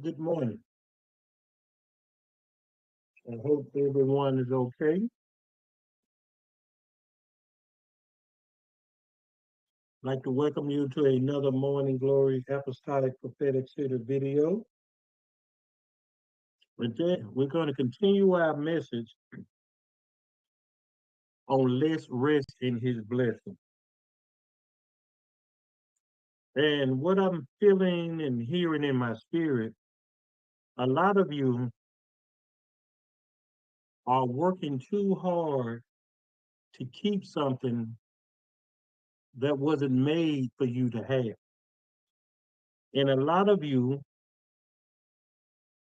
Good morning. I hope everyone is okay. I'd like to welcome you to another Morning Glory Apostolic Prophetic City video. We're going to continue our message on let's rest in his blessing. And what I'm feeling and hearing in my spirit, a lot of you are working too hard to keep something that wasn't made for you to have. And a lot of you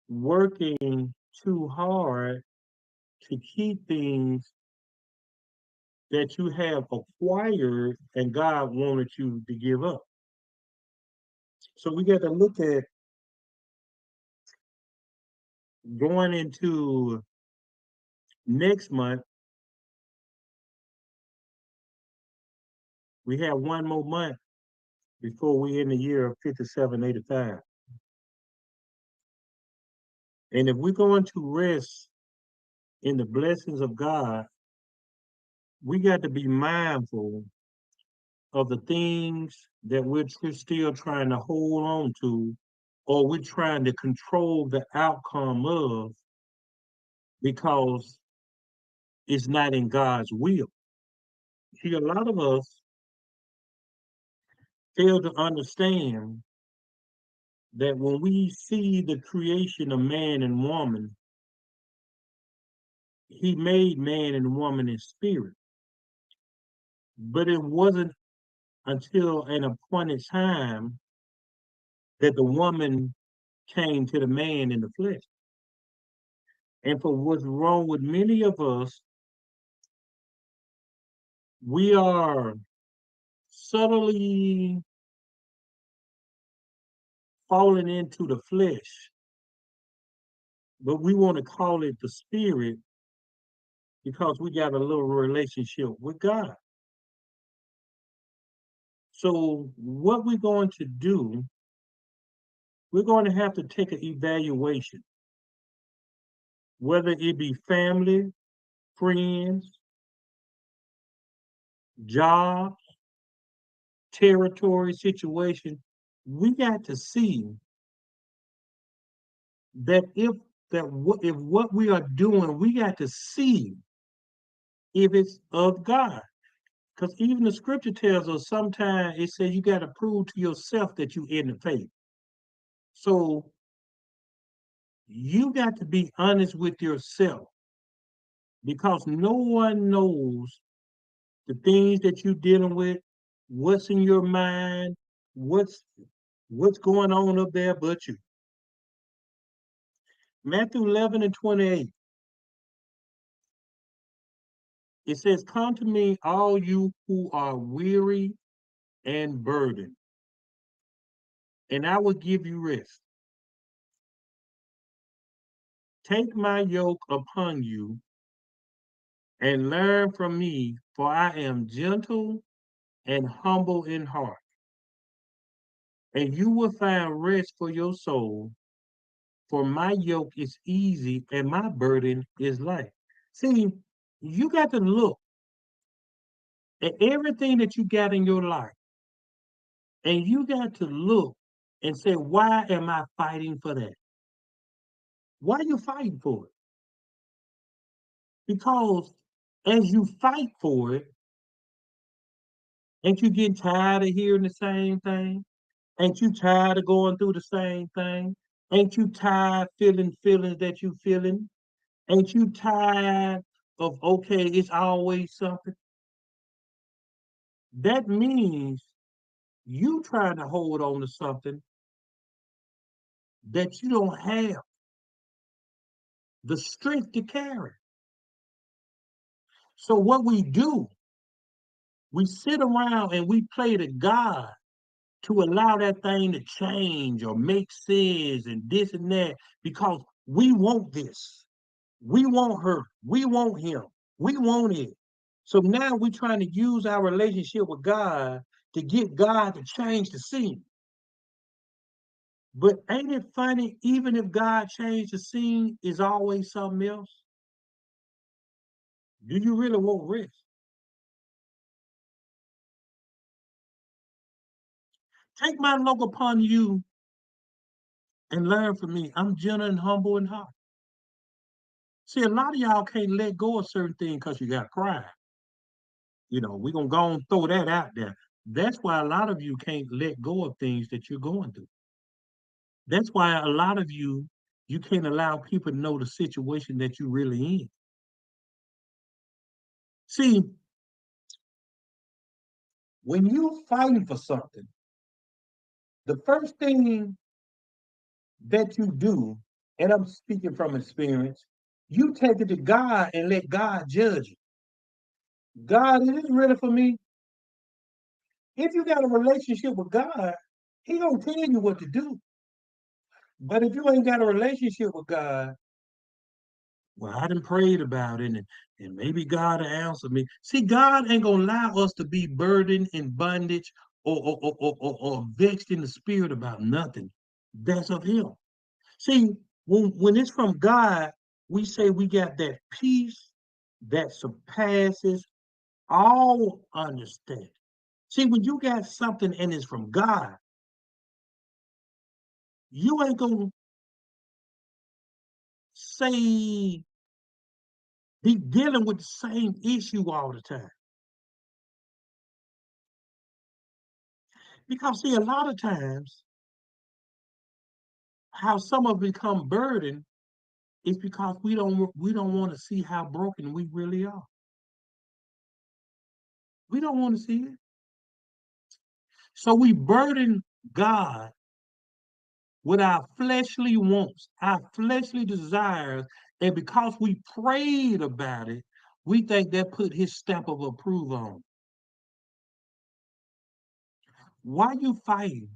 working too hard to keep things that you have acquired and God wanted you to give up. So we got to look at going into next month. We have one more month before we end the year of 5785. And if we're going to rest in the blessings of God, we got to be mindful of the things that we're still trying to hold on to, or we're trying to control the outcome of, because it's not in God's will. See, a lot of us fail to understand that when we see the creation of man and woman, he made man and woman in spirit. But it wasn't until an appointed time that the woman came to the man in the flesh. And for what's wrong with many of us, we are subtly falling into the flesh, but we want to call it the spirit because we got a little relationship with God. So what we're going to do, we're going to have to take an evaluation, whether it be family, friends, job, territory, situation. We got to see that if what we are doing, we got to see if it's of God. Because even the scripture tells us sometimes it says you got to prove to yourself that you in the faith. So you got to be honest with yourself, because no one knows the things that you're dealing with, what's in your mind, what's going on up there but you. Matthew 11 and 28. It says, "Come to me, all you who are weary and burdened, and I will give you rest. Take my yoke upon you and learn from me, for I am gentle and humble in heart, and you will find rest for your soul. For my yoke is easy and my burden is light." See, you got to look at everything that you got in your life, and you got to look and say, why am I fighting for that? Why are you fighting for it? Because as you fight for it, ain't you getting tired of hearing the same thing? Ain't you tired of going through the same thing? Ain't you tired feeling feelings that you feeling? Ain't you tired of, okay, it's always something? That means you trying to hold on to something that you don't have the strength to carry. So what we do, we sit around and we play the God to allow that thing to change or make sense and this and that, because we want this. We want her. We want him. We want it. So now we're trying to use our relationship with God to get God to change the scene. But ain't it funny, even if God changed the scene, is always something else? Do you really want rest? Take my yoke upon you and learn from me. I'm gentle and humble in heart. See, a lot of y'all can't let go of certain things because you got pride. We're gonna go and throw that out there. That's why a lot of you can't let go of things that you're going through. That's why a lot of you can't allow people to know the situation that you're really in. See, when you're fighting for something, the first thing that you do, and I'm speaking from experience, you take it to God and let God judge you. God, is this really for me? If you got a relationship with God, He gonna tell you what to do. But if you ain't got a relationship with God, well, I done prayed about it, and maybe God will answer me. See, God ain't gonna allow us to be burdened in bondage or vexed in the spirit about nothing. That's of Him. See, when it's from God, we say we got that peace that surpasses all understanding. See, when you got something and it's from God, you ain't gonna say be dealing with the same issue all the time. Because see, a lot of times how some of become burdened is because we don't want to see how broken we really are. We don't want to see it. So we burden God with our fleshly wants, our fleshly desires, and because we prayed about it, we think that put his stamp of approval on. Why you fighting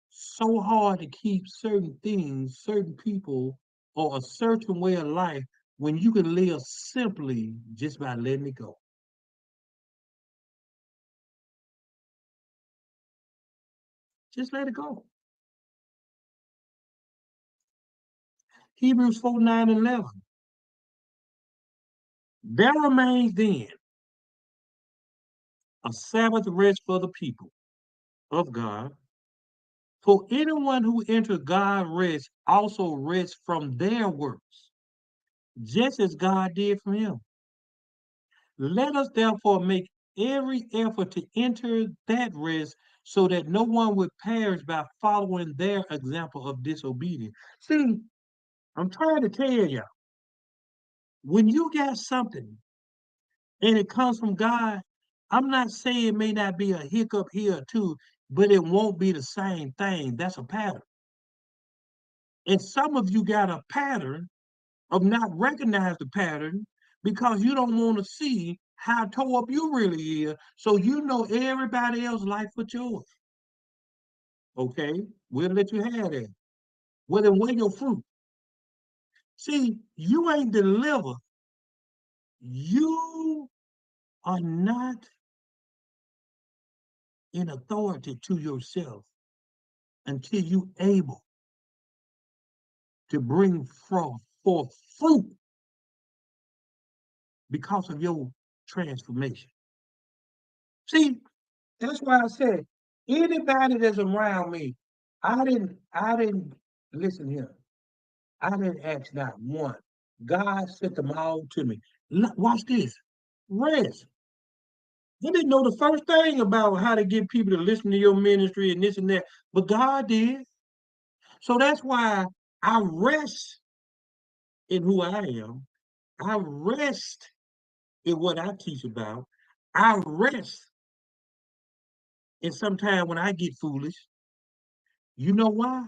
so hard to keep certain things, certain people, or a certain way of life when you can live simply just by letting it go? Just let it go. Hebrews 4, 9, and 11. There remains then a Sabbath rest for the people of God. For anyone who enters God's rest also rests from their works, just as God did from him. Let us therefore make every effort to enter that rest so that no one would perish by following their example of disobedience. See, I'm trying to tell you, when you got something and it comes from God, I'm not saying it may not be a hiccup here or two, but it won't be the same thing. That's a pattern. And some of you got a pattern of not recognize the pattern because you don't want to see how toe up you really is. So you know everybody else's life but yours. Okay, we'll let you have that. Well, then where your fruit? See, you ain't delivered. You are not in authority to yourself until you able to bring forth fruit because of your transformation. See, that's why I said anybody that's around me, I didn't listen here. I didn't ask not one. God sent them all to me. Watch this. Rest. They didn't know the first thing about how to get people to listen to your ministry and this and that, but God did. So that's why I rest in who I am. I rest in what I teach about. I rest in sometimes when I get foolish. You know why?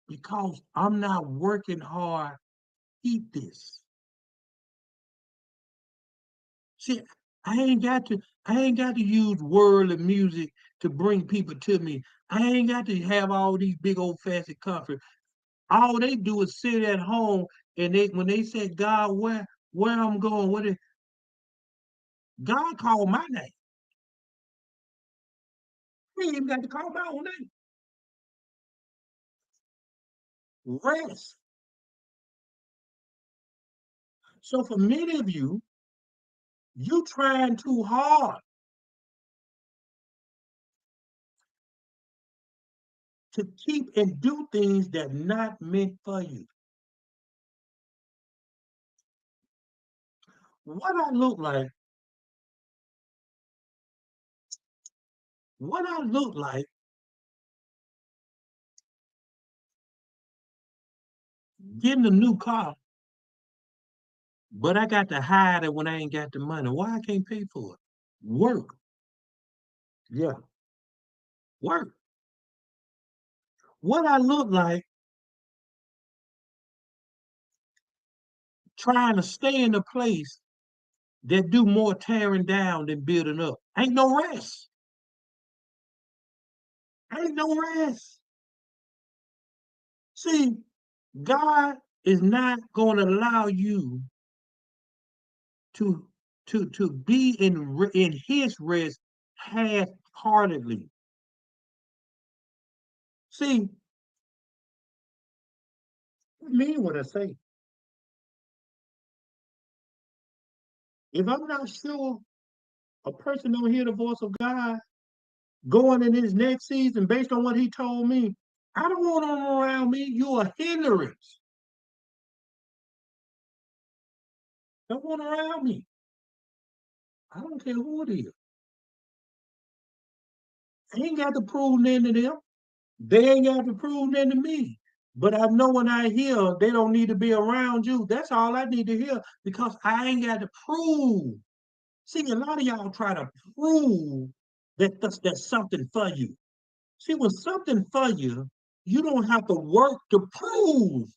Because I'm not working hard. Eat this. See, I ain't got to use worldly music to bring people to me. I ain't got to have all these big old fancy conference. All they do is sit at home and they when they say, God, where I'm going, God called my name. He ain't even got to call my own name. Rest. So for many of you, you trying too hard to keep and do things that not meant for you. What I look like, what I look like getting a new car, but I got to hide it when I ain't got the money. Why I can't pay for it? Work. Yeah, work. What I look like trying to stay in a place that do more tearing down than building up. Ain't no rest. Ain't no rest. See, God is not going to allow you to be in His rest half-heartedly. See, I mean what I say. If I'm not sure a person don't hear the voice of God going in his next season based on what He told me, I don't want them around me. You're a hindrance. Don't want around me. I don't care who it is. I ain't got to prove nothing to them. They ain't got to prove nothing to me. But I know when I hear they don't need to be around you, that's all I need to hear because I ain't got to prove. See, a lot of y'all try to prove that that's something for you. See, when something for you, you don't have to work to prove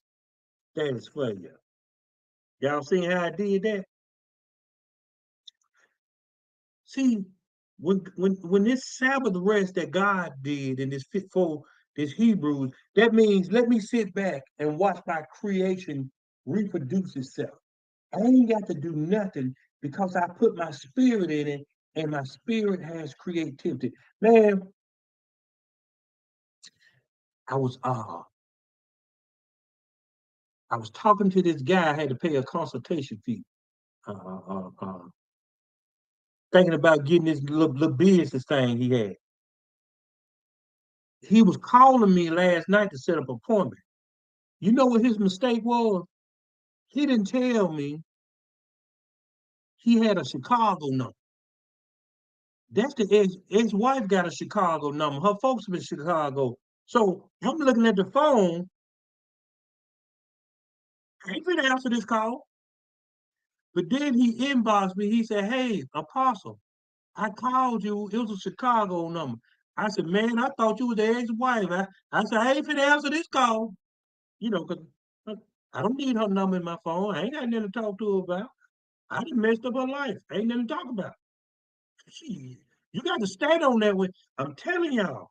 that it's for you. Y'all seen how I did that? See, when this Sabbath rest that God did in this fit for this Hebrews, that means let me sit back and watch my creation reproduce itself. I ain't got to do nothing because I put my spirit in it and my spirit has creativity. Man, I was uh I was talking to this guy, I had to pay a consultation fee. Uh, uh, uh, uh, Thinking about getting this little business thing he had. He was calling me last night to set up an appointment. You know what his mistake was? He didn't tell me he had a Chicago number. That's the ex-wife got a Chicago number. Her folks in Chicago. So I'm looking at the phone. I ain't gonna answer this call. But then he inboxed me. He said, "Hey, Apostle, I called you. It was a Chicago number." I said, "Man, I thought you was the ex-wife." I said, "I ain't finna answer this call." You know, because I don't need her number in my phone. I ain't got nothing to talk to her about. I done messed up her life. Ain't nothing to talk about. She, you got to stand on that way. I'm telling y'all,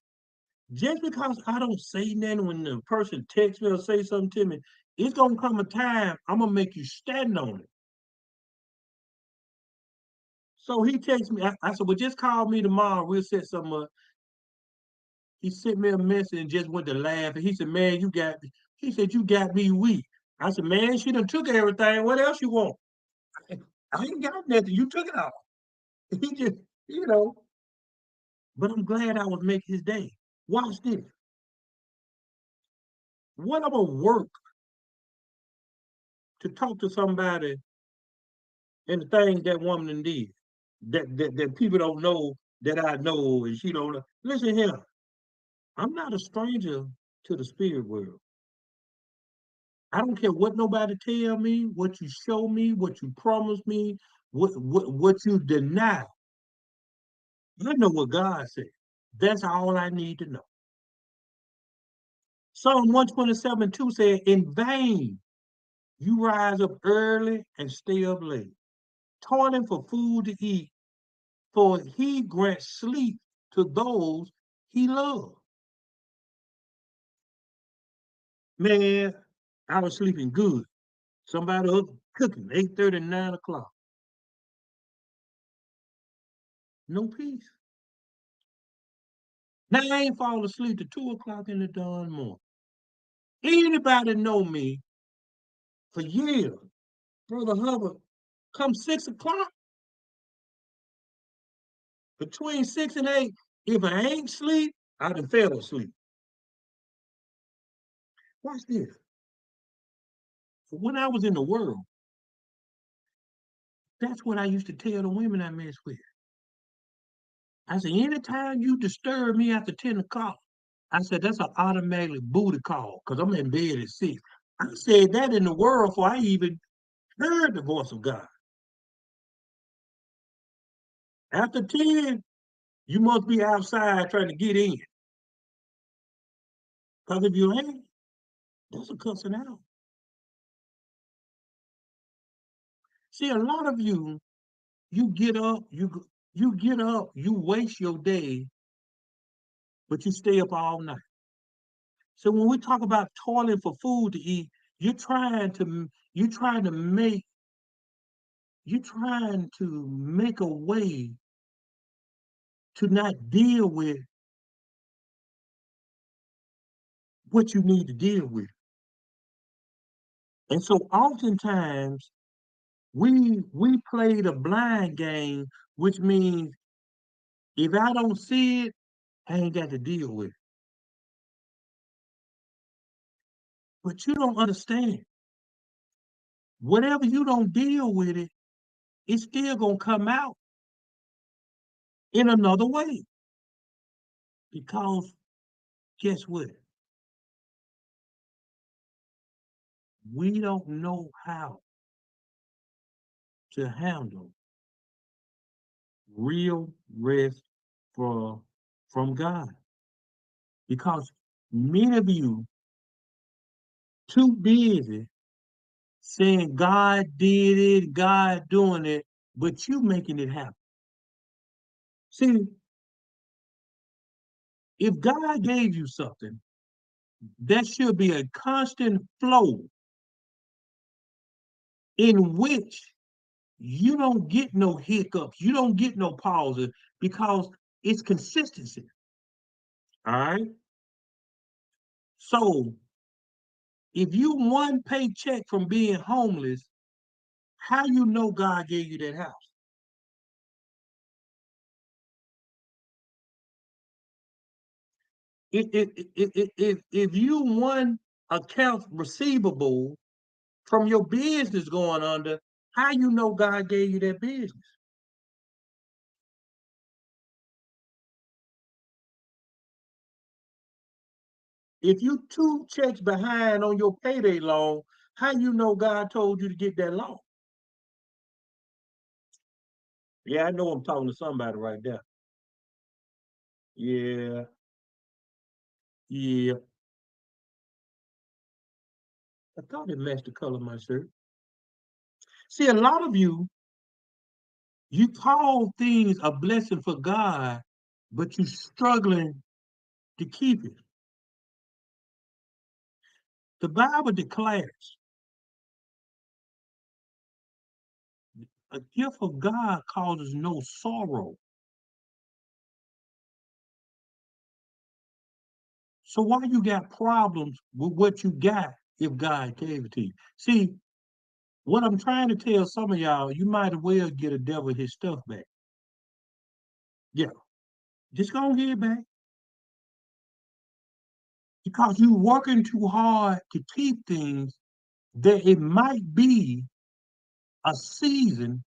just because I don't say nothing when the person texts me or say something to me, it's gonna come a time I'm gonna make you stand on it. So he texts me. I said, "Well, just call me tomorrow. We'll set something up." He sent me a message and just went to laugh. And he said, "Man, you got me." He said, "You got me weak." I said, "Man, she done took everything. What else you want?" I ain't got nothing. You took it all. He just, you know. But I'm glad I was making his day. Watch this. What I'm gonna work to talk to somebody and the things that woman did that people don't know that I know and she don't know. Listen here, I'm not a stranger to the spirit world. I don't care what nobody tell me, what you show me, what you promise me, what you deny. I know what God said. That's all I need to know. Psalm 127:2 said, "In vain you rise up early and stay up late, toiling for food to eat, for he grants sleep to those he loves." Man, I was sleeping good. Somebody up cooking, 8:30, 9 o'clock. No peace. Now I ain't falling asleep to 2 o'clock in the dawn morning. Anybody know me for years, Brother Hubbard, come 6 o'clock, between 6 and 8, if I ain't sleep, I done fell asleep. Watch this. So when I was in the world, that's what I used to tell the women I mess with. I said, anytime you disturb me after 10 o'clock, I said, that's an automatic booty call because I'm in bed at 6. I said that in the world before I even heard the voice of God. After 10, you must be outside trying to get in. Because if you ain't, that's a cussing out. See, a lot of you, you get up, you get up, you waste your day, but you stay up all night. So when we talk about toiling for food to eat, you're trying to make a way to not deal with what you need to deal with. And so oftentimes we play the blind game, which means if I don't see it, I ain't got to deal with it. But you don't understand. Whatever you don't deal with it, it's still gonna come out in another way. Because guess what? We don't know how to handle real rest for, from God. Because many of you too busy saying God did it, God doing it, but you making it happen. See, if God gave you something, there should be a constant flow in which you don't get no hiccups, you don't get no pauses because it's consistency. All right. So if you one paycheck from being homeless, how you know God gave you that house? If you one account receivable from your business going under, how you know God gave you that business? If you two checks behind on your payday loan, how you know God told you to get that loan? Yeah, I know I'm talking to somebody right there. Yeah, yeah. I thought it matched the color of my shirt. See, a lot of you, you call things a blessing for God, but you're struggling to keep it. The Bible declares a gift of God causes no sorrow. So why you got problems with what you got if God gave it to you? See, what I'm trying to tell some of y'all, you might as well get a devil his stuff back. Yeah, just go and get it back because you're working too hard to keep things that it might be a season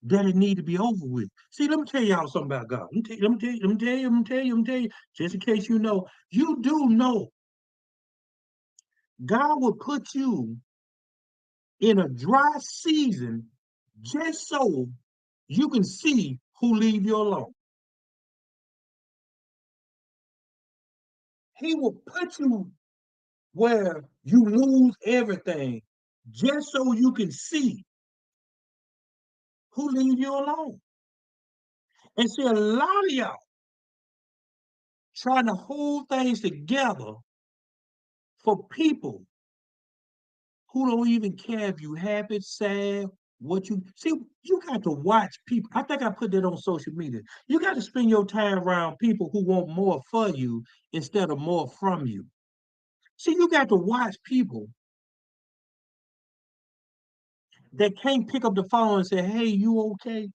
that it need to be over with. See, let me tell y'all something about God. Let me tell you, just in case you know, you do know God will put you in a dry season just so you can see who leave you alone. He will put you where you lose everything just so you can see who leave you alone. And see, a lot of y'all trying to hold things together for people who don't even care if you happy, sad, what you see. You got to watch people. I think I put that on social media. You got to spend your time around people who want more for you instead of more from you. See, you got to watch people that can't pick up the phone and say, "Hey, you okay?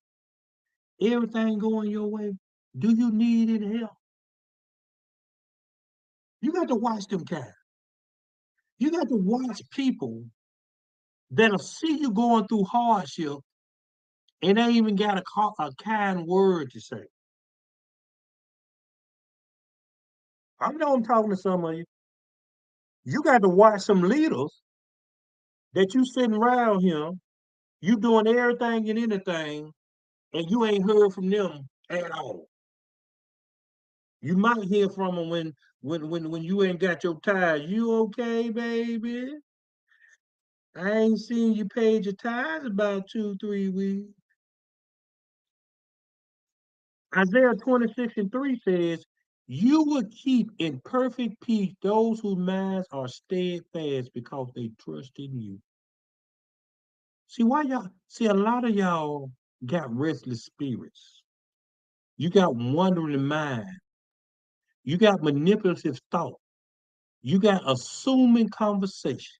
Everything going your way? Do you need any help?" You got to watch them kind. You got to watch people that'll see you going through hardship and they even got a kind word to say. I know I'm talking to some of you. You got to watch some leaders that you sitting around here, you doing everything and anything, and you ain't heard from them at all. You might hear from them when you ain't got your tithes. You okay, baby? I ain't seen you paid your tithes about 2, 3 weeks. Isaiah 26:3 says, "You will keep in perfect peace those whose minds are steadfast because they trust in you." See, a lot of y'all got restless spirits. You got wandering mind. You got manipulative thought. You got assuming conversation.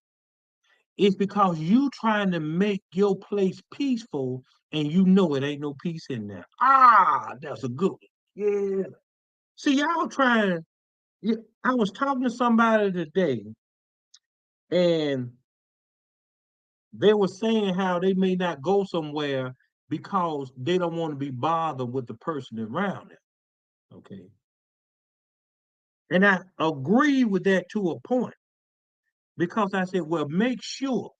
It's because you trying to make your place peaceful and you know it ain't no peace in there. Ah, that's a good one. Yeah. See, y'all trying. Yeah, I was talking to somebody today, and they were saying how they may not go somewhere because they don't want to be bothered with the person around them. Okay. And I agree with that to a point because I said, well, make sure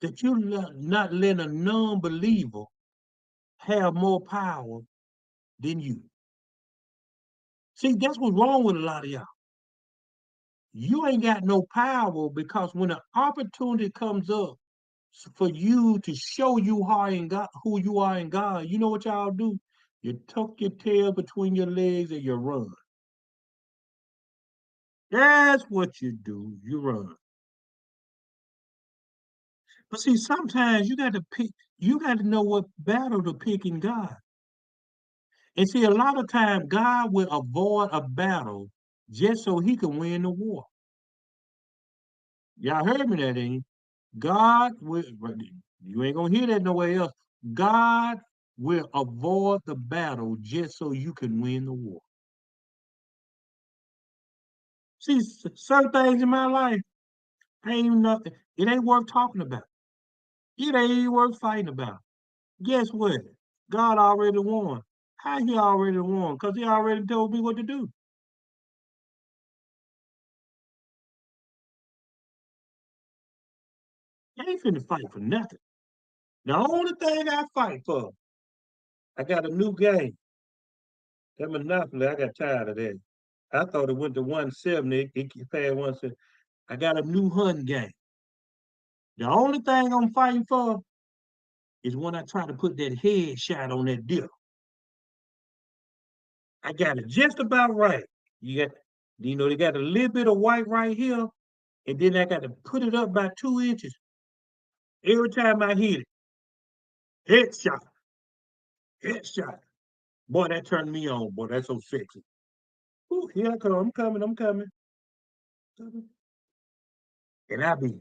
that you're not letting a non-believer have more power than you. See, that's what's wrong with a lot of y'all. You ain't got no power because when an opportunity comes up for you to show you how in God, who you are in God, you know what y'all do? You tuck your tail between your legs and you run. That's what you do. You run. But see, sometimes you got to pick, you got to know what battle to pick in God. And see, a lot of times God will avoid a battle just so he can win the war. Y'all heard me that, ain't you? God will, but you ain't gonna hear that nowhere else. God will avoid the battle just so you can win the war. See, certain things in my life ain't even nothing. It ain't worth talking about. It ain't even worth fighting about. Guess what? God already won. How he already won? Because he already told me what to do. I ain't finna fight for nothing. The only thing I fight for, I got a new game. That Monopoly, I got tired of that. I thought it went to 170. It passed 170. I got a new hunting game. The only thing I'm fighting for is when I try to put that headshot on that deer. I got it just about right. You got, they got a little bit of white right here, and then I got to put it up by 2 inches every time I hit it. Headshot, headshot. Boy, that turned me on. Boy, that's so sexy. Ooh, here I come. I'm coming. I'm coming. And I be,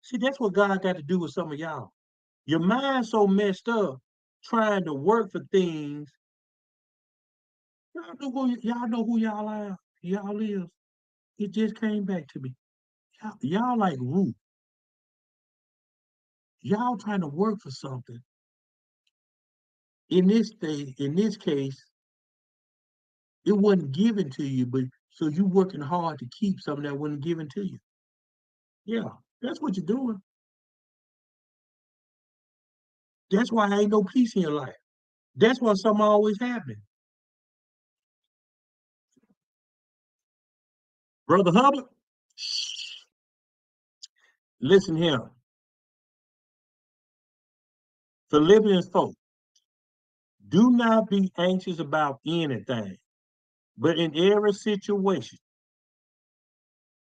see, that's what God got to do with some of y'all. Your mind so messed up trying to work for things. Y'all know who y'all are. Y'all is. It just came back to me. Y'all like Ruth. Y'all trying to work for something. In this case, it wasn't given to you, but so you working hard to keep something that wasn't given to you. Yeah, that's what you're doing. That's why ain't no peace in your life. That's why something always happening. Brother Hubbard, listen here. Philippians 4. Do not be anxious about anything, but in every situation,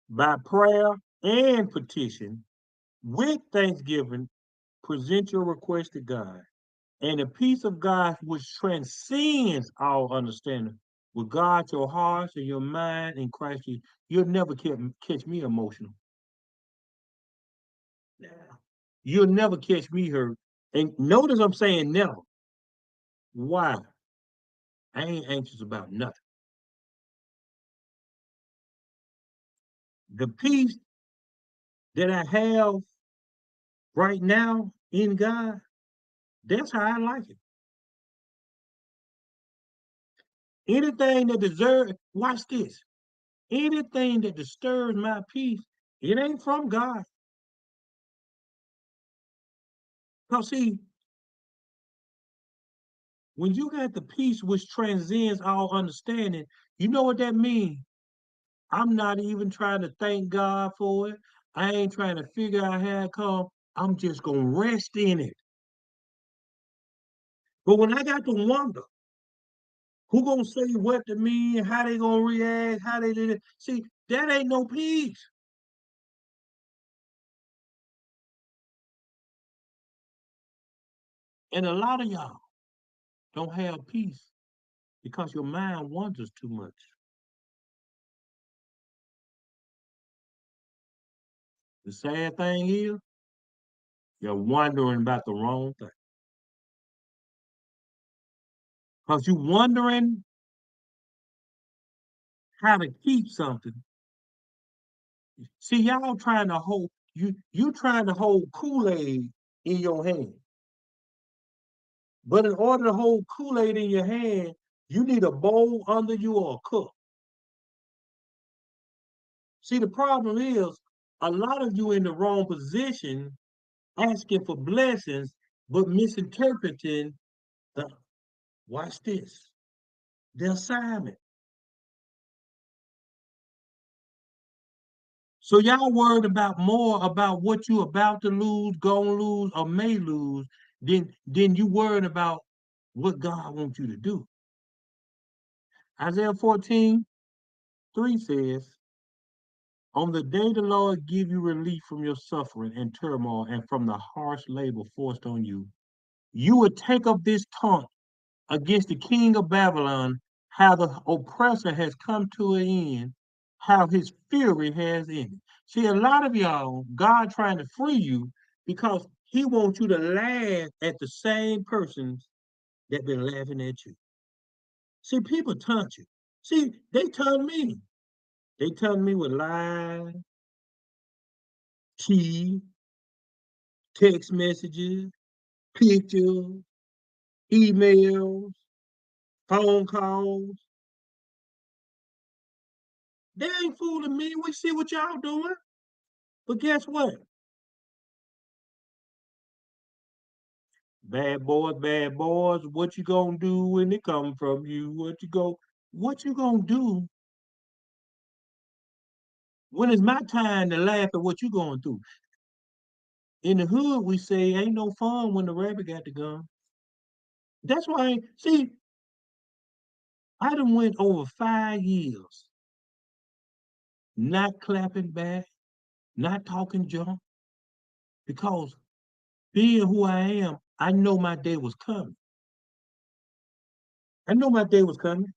by prayer and petition, with thanksgiving, present your request to God. And the peace of God, which transcends all understanding, will guard your hearts and your mind in Christ Jesus. You'll never catch me emotional. You'll never catch me hurt. And notice I'm saying never. Why? I ain't anxious about nothing. The peace that I have right now in God, that's how I like it. Anything that deserves, watch this. Anything that disturbs my peace, it ain't from God. Because see, when you got the peace which transcends all understanding, you know what that means? I'm not even trying to thank God for it. I ain't trying to figure out how it come. I'm just gonna rest in it. But when I got to wonder, who gonna say what to me, how they gonna react, how they did it? See, that ain't no peace. And a lot of y'all don't have peace because your mind wanders too much. The sad thing is, you're wondering about the wrong thing. Because you're wondering how to keep something. See, y'all trying to hold you trying to hold Kool-Aid in your hand. But in order to hold Kool-Aid in your hand, you need a bowl under you or a cup. See, the problem is a lot of you in the wrong position asking for blessings, but misinterpreting the watch this, the assignment. So y'all worried about more about what you about to lose, gonna lose, or may lose, than you worried about what God wants you to do. Isaiah 14:3 says, on the day the Lord give you relief from your suffering and turmoil and from the harsh labor forced on you, you will take up this taunt against the king of Babylon, how the oppressor has come to an end, how his fury has ended. See, a lot of y'all, God trying to free you because he wants you to laugh at the same persons that been laughing at you. See, people taunt you. See, they taunt me. They taunt me with lies, tea, text messages, pictures, emails, phone calls. They ain't fooling me. We see what y'all doing. But guess what? Bad boys, what you gonna do when they come from you? What you gonna do when it's my time to laugh at what you going through? In the hood, we say ain't no fun when the rabbit got the gun. That's why, see, I done went over 5 years not clapping back, not talking junk, because being who I am, I know my day was coming. I know my day was coming.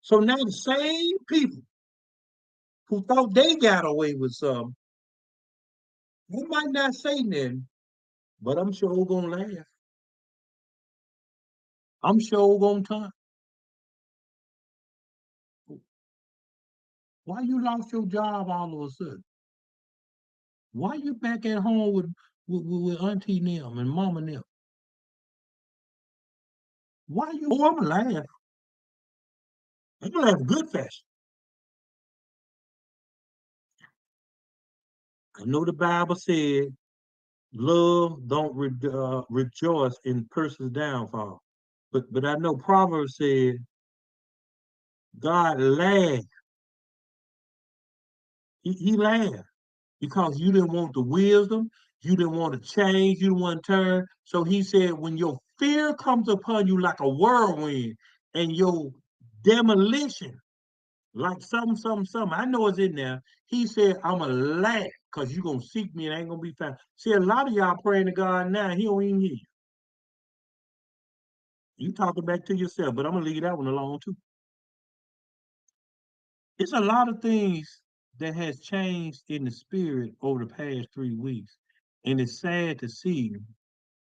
So now the same people who thought they got away with something, they might not say nothing, but I'm sure gonna laugh. I'm sure gonna talk. Why you lost your job all of a sudden? Why you back at home with Auntie them and Mama them? Why you? Oh, I'm gonna laugh. I'm gonna laugh good fashion. I know the Bible said, "Love don't rejoice in person's downfall," but I know Proverbs said, "God laughed. He laughed because you didn't want the wisdom, you didn't want to change, you didn't want to turn." So He said, "When your fear comes upon you like a whirlwind, and your demolition." Like something. I know it's in there. He said, I'm going to laugh because you're going to seek me and ain't going to be found. See, a lot of y'all praying to God now, he don't even hear you. You talking back to yourself, but I'm gonna leave that one alone too. It's a lot of things that has changed in the spirit over the past 3 weeks. And it's sad to see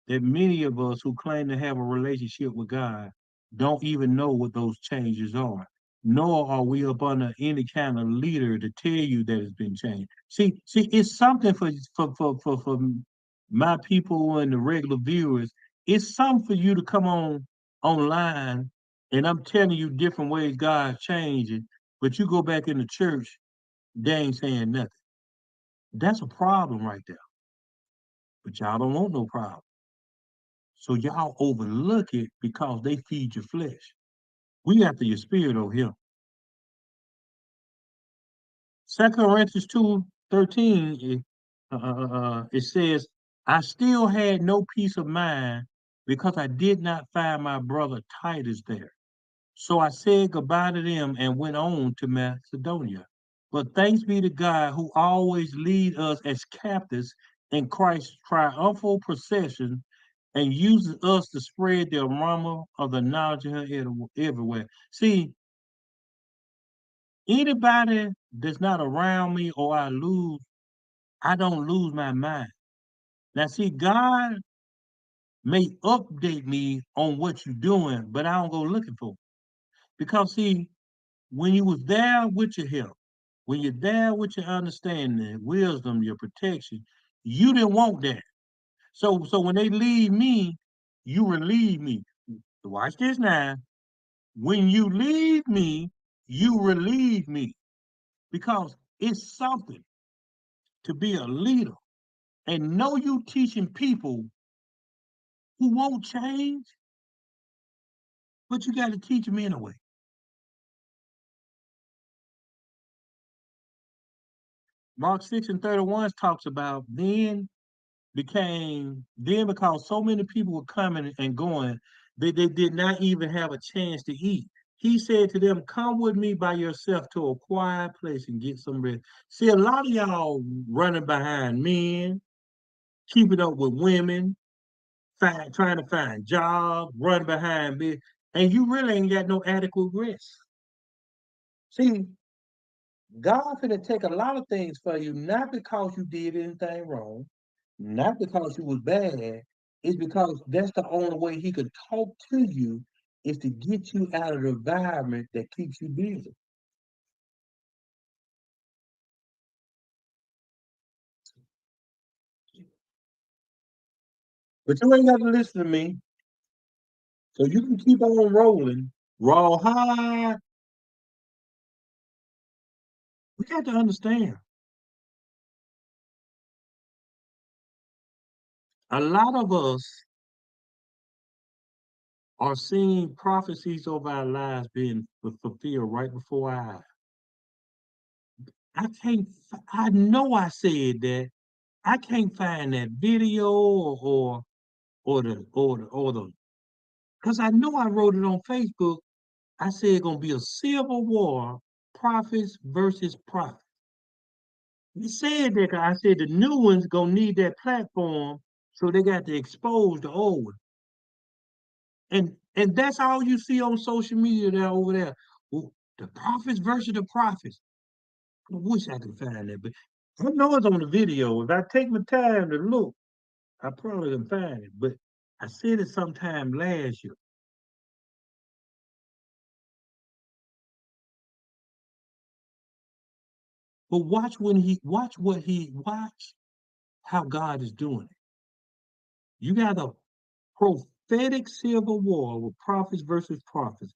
that many of us who claim to have a relationship with God don't even know what those changes are, nor are we up under any kind of leader to tell you that it's been changed. See, it's something for my people and the regular viewers. It's something for you to come on online, and I'm telling you different ways God's changing, but you go back in the church, they ain't saying nothing. That's a problem right there. But y'all don't want no problem. So y'all overlook it because they feed your flesh. We after your spirit over here. 2 Corinthians 2:13, it says, I still had no peace of mind because I did not find my brother Titus there. So I said goodbye to them and went on to Macedonia. But thanks be to God who always lead us as captives in Christ's triumphal procession and uses us to spread the aroma of the knowledge of Him everywhere. See, anybody that's not around me or I don't lose my mind. Now, see, God may update me on what you're doing, but I don't go looking for it. Because, see, when you was there with your help, when you're there with your understanding, wisdom, your protection, you didn't want that. So when they leave me, you relieve me. Watch this now. When you leave me, you relieve me because it's something to be a leader and know you teaching people who won't change, but you got to teach them anyway. Mark 6:31 talks about then because so many people were coming and going, they did not even have a chance to eat. He said to them, come with me by yourself to a quiet place and get some rest. See, a lot of y'all running behind men, keeping up with women, trying to find jobs, running behind me, and you really ain't got no adequate rest. See, God finna take a lot of things for you, not because you did anything wrong, not because you was bad. It's because that's the only way He could talk to you is to get you out of the environment that keeps you busy. But you ain't got to listen to me, so you can keep on rolling. Raw high. We got to understand. A lot of us are seeing prophecies over our lives being fulfilled right before our eyes. I can't. I know I said that. I can't find that video or the because I know I wrote it on Facebook. I said it's gonna be a civil war, prophets versus prophets. You said that 'cause I said the new ones gonna need that platform, so they got to expose the old one. And that's all you see on social media there over there. Well, the prophets versus the prophets. I wish I could find that, but I know it's on the video. If I take my time to look, I probably can find it. But I said it sometime last year. But watch how God is doing it. You got a prophetic civil war with prophets versus prophets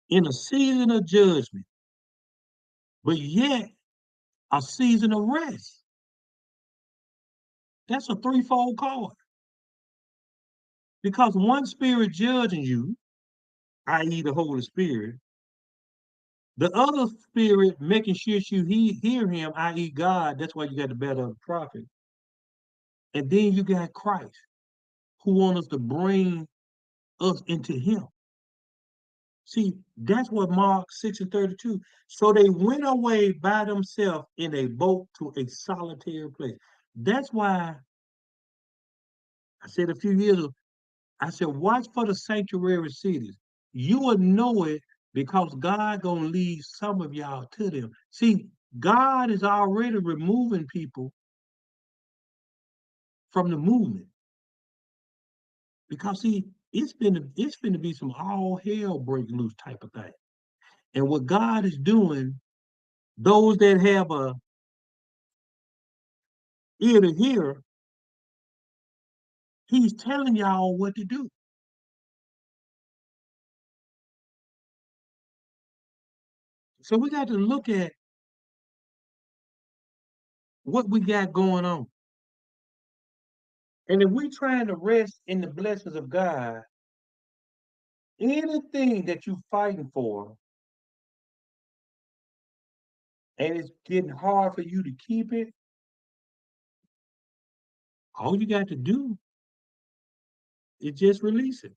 in a season of judgment, but yet a season of rest. That's a threefold card. Because one spirit judging you, i.e., the Holy Spirit, the other spirit making sure you hear him, i.e., God. That's why you got the battle of the prophet. And then you got Christ, who wants us to bring us into him. See, that's what Mark 6:32. So they went away by themselves in a boat to a solitary place. That's why I said a few years ago, I said, watch for the sanctuary cities. You will know it because God gonna lead some of y'all to them. See, God is already removing people from the movement because see, it's been to be some all hell break loose type of thing. And what God is doing, those that have a ear to hear, He's telling y'all what to do. So we got to look at what we got going on. And if we trying to rest in the blessings of God, anything that you fighting for and it's getting hard for you to keep it, all you got to do is just release it.